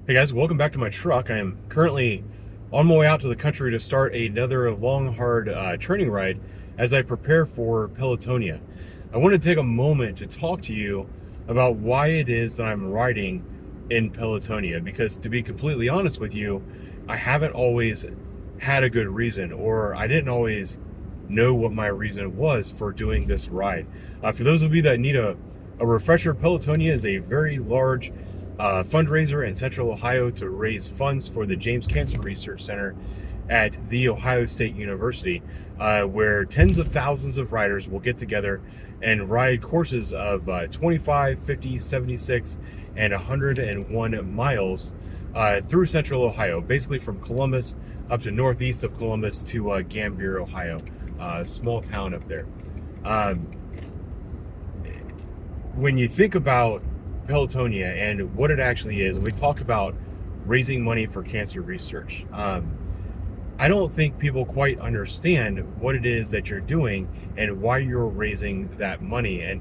Hey guys, welcome back to my truck. I am currently on my way out to the country to start another long, hard training ride as I prepare for Pelotonia. I want to take a moment to talk to you about why it is that I'm riding in Pelotonia, because to be completely honest with you, I haven't always had a good reason, or I didn't always know what my reason was for doing this ride. For those of you that need a refresher, Pelotonia is a very large fundraiser in Central Ohio to raise funds for the James Cancer Research Center at The Ohio State University, where tens of thousands of riders will get together and ride courses of 25, 50, 76, and 101 miles through Central Ohio, basically from Columbus up to northeast of Columbus to Gambier, Ohio, a small town up there. When you think about Pelotonia and what it actually is, we talk about raising money for cancer research. I don't think people quite understand what it is that you're doing and why you're raising that money. And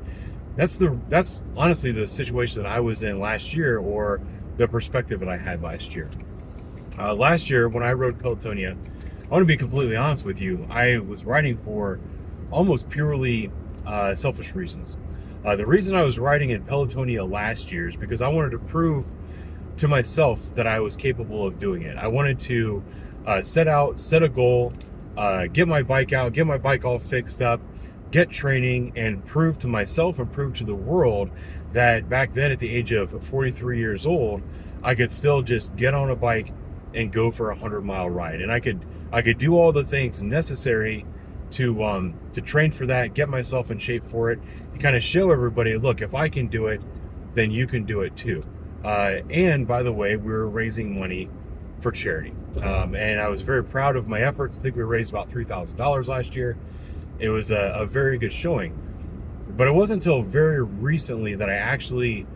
that's honestly the situation that I was in last year, or the perspective that I had last year. Last year, when I rode Pelotonia, I want to be completely honest with you, I was riding for almost purely selfish reasons. The reason I was riding in Pelotonia last year is because I wanted to prove to myself that I was capable of doing it. I wanted to set a goal, get my bike out, get my bike all fixed up, get training, and prove to myself and prove to the world that back then, at the age of 43 years old, I could still just get on a bike and go for a 100-mile ride. And I could do all the things necessary to train for that, get myself in shape for it, and kind of show everybody, look, if I can do it, then you can do it too. And by the way, we were raising money for charity, and I was very proud of my efforts. I think we raised about $3,000 last year. It was a very good showing, but it wasn't until very recently that I actually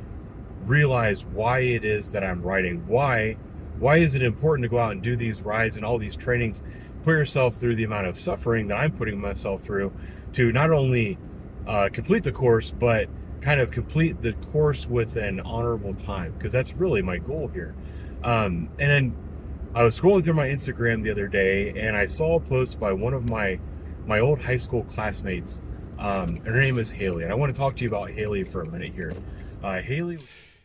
realized why it is that I'm riding. Why is it important to go out and do these rides and all these trainings, put yourself through the amount of suffering that I'm putting myself through to not only complete the course, but kind of complete the course with an honorable time, because that's really my goal here. And then I was scrolling through my Instagram the other day, and I saw a post by one of my old high school classmates. And her name is Haley, and I want to talk to you about Haley for a minute here. Haley.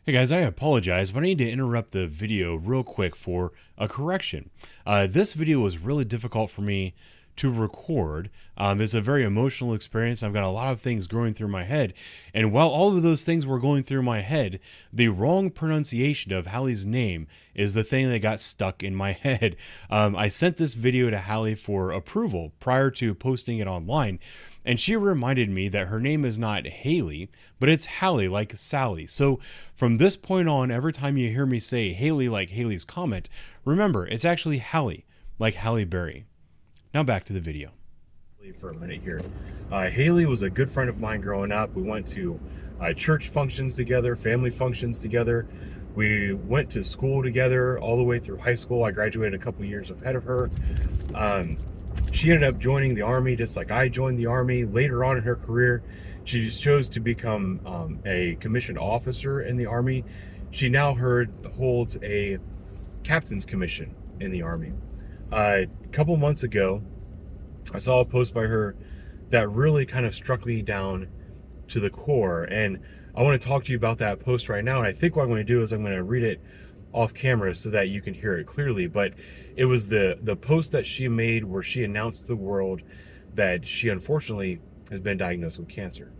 Hey guys, I apologize, but I need to interrupt the video real quick for a correction. This video was really difficult for me to record. It's a very emotional experience. I've got a lot of things going through my head. And while all of those things were going through my head, the wrong pronunciation of Hallie's name is the thing that got stuck in my head. I sent this video to Hallie for approval prior to posting it online, and she reminded me that her name is not Haley, but it's Hallie, like Sally. So from this point on, every time you hear me say Haley, like Haley's comment, remember, it's actually Hallie, like Halle Berry. Now back to the video. For a minute here. Haley was a good friend of mine growing up. We went to church functions together, family functions together. We went to school together all the way through high school. I graduated a couple years ahead of her. She ended up joining the Army just like I joined the Army. Later on in her career, she just chose to become a commissioned officer in the Army. She now holds a captain's commission in the Army. A couple months ago, I saw a post by her that really kind of struck me down to the core, and I want to talk to you about that post right now. And I think what I'm going to do is I'm going to read it off camera so that you can hear it clearly. But it was the post that she made where she announced to the world that she unfortunately has been diagnosed with cancer.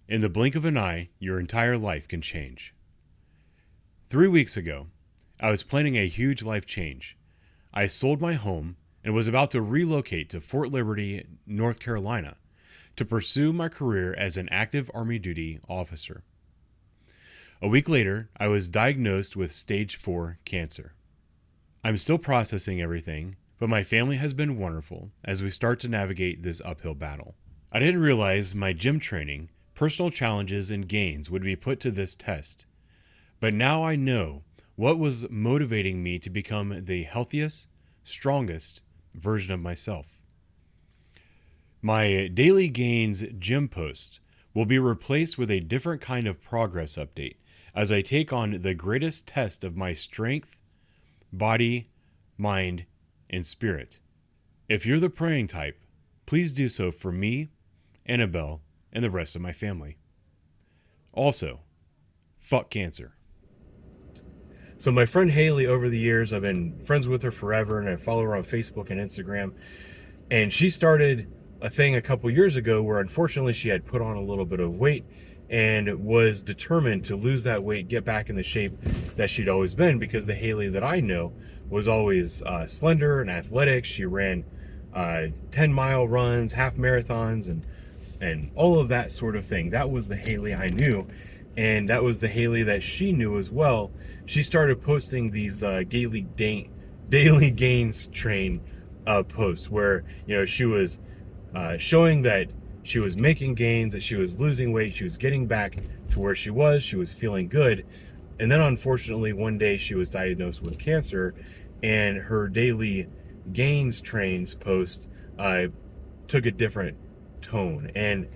In the blink of an eye, your entire life can change. 3 weeks ago, I was planning a huge life change. I sold my home and was about to relocate to Fort Liberty, North Carolina, to pursue my career as an active Army duty officer. A week later, I was diagnosed with stage 4 cancer. I'm still processing everything, but my family has been wonderful as we start to navigate this uphill battle. I didn't realize my gym training, personal challenges, and gains would be put to this test, but now I know what was motivating me to become the healthiest, strongest version of myself. My daily gains gym post will be replaced with a different kind of progress update as I take on the greatest test of my strength, body, mind, and spirit. If you're the praying type, please do so for me, Annabelle, and the rest of my family. Also, fuck cancer. So my friend Haley, over the years, I've been friends with her forever, and I follow her on Facebook and Instagram. And she started a thing a couple years ago where unfortunately she had put on a little bit of weight and was determined to lose that weight, get back in the shape that she'd always been, because the Haley that I know was always slender and athletic. She ran 10-mile runs, half marathons, and all of that sort of thing. That was the Haley I knew, and that was the Haley that she knew as well. She started posting these daily gains train posts where, you know, she was showing that she was making gains, that she was losing weight, she was getting back to where she was feeling good. And then unfortunately one day she was diagnosed with cancer, and her daily gains trains post took a different tone. And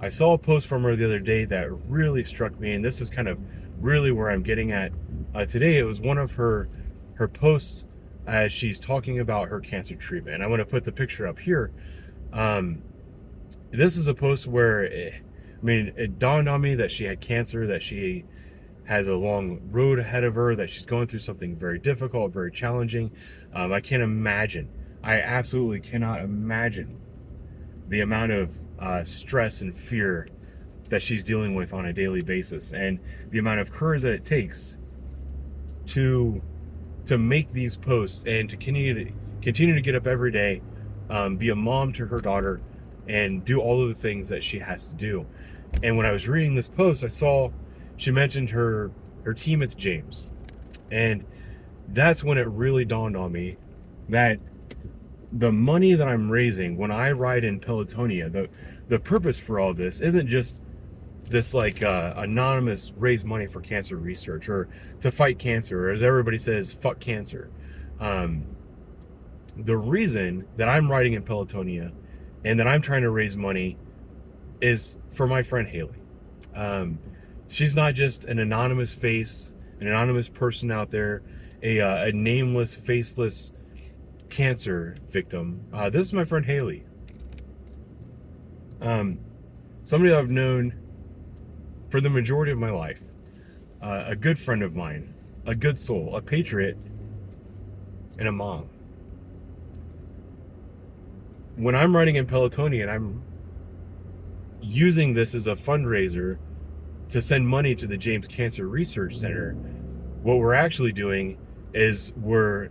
I saw a post from her the other day that really struck me, and this is kind of really where I'm getting at today. It was one of her posts as she's talking about her cancer treatment. And I want to put the picture up here. This is a post where, it dawned on me that she had cancer, that she has a long road ahead of her, that she's going through something very difficult, very challenging. I can't imagine. I absolutely cannot imagine the amount of stress and fear that she's dealing with on a daily basis, and the amount of courage that it takes to make these posts and to continue to get up every day, be a mom to her daughter, and do all of the things that she has to do. And when I was reading this post, I saw she mentioned her team at the James, and that's when it really dawned on me that the money that I'm raising when I ride in Pelotonia, the purpose for all this isn't just this anonymous raise money for cancer research or to fight cancer, or as everybody says, fuck cancer. The reason that I'm riding in Pelotonia and that I'm trying to raise money is for my friend Haley. She's not just an anonymous face, an anonymous person out there, a nameless, faceless cancer victim. This is my friend Haley. Somebody I've known for the majority of my life. A good friend of mine, a good soul, a patriot, and a mom. When I'm riding in Pelotonia and I'm using this as a fundraiser to send money to the James Cancer Research Center, what we're actually doing is we're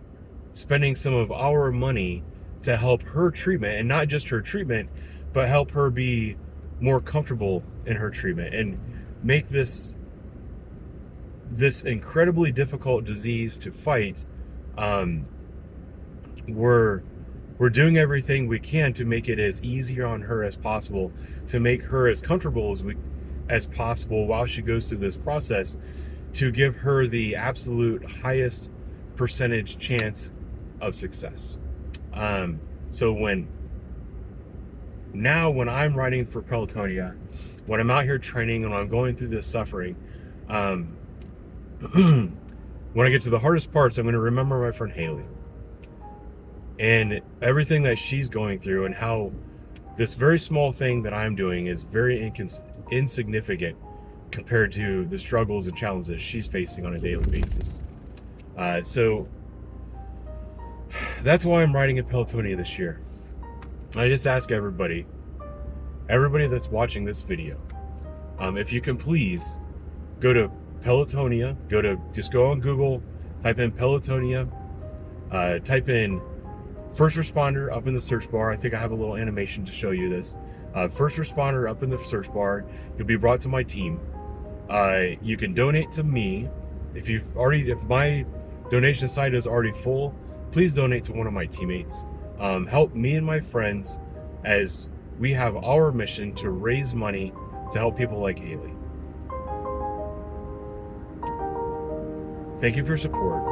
spending some of our money to help her treatment, and not just her treatment, but help her be more comfortable in her treatment and make this incredibly difficult disease to fight. We're doing everything we can to make it as easy on her as possible, to make her as comfortable as possible while she goes through this process, to give her the absolute highest percentage chance of success. So when I'm riding for Pelotonia, when I'm out here training and I'm going through this suffering, when I get to the hardest parts, I'm going to remember my friend Haley and everything that she's going through, and how this very small thing that I'm doing is very insignificant compared to the struggles and challenges she's facing on a daily basis. So that's why I'm riding in Pelotonia this year. I just ask everybody that's watching this video, if you can please go to Pelotonia, just go on Google, type in Pelotonia, type in first responder up in the search bar. I think I have a little animation to show you this. First responder up in the search bar. You'll be brought to my team. You can donate to me. If my donation site is already full, please donate to one of my teammates. Help me and my friends as we have our mission to raise money to help people like Haley. Thank you for your support.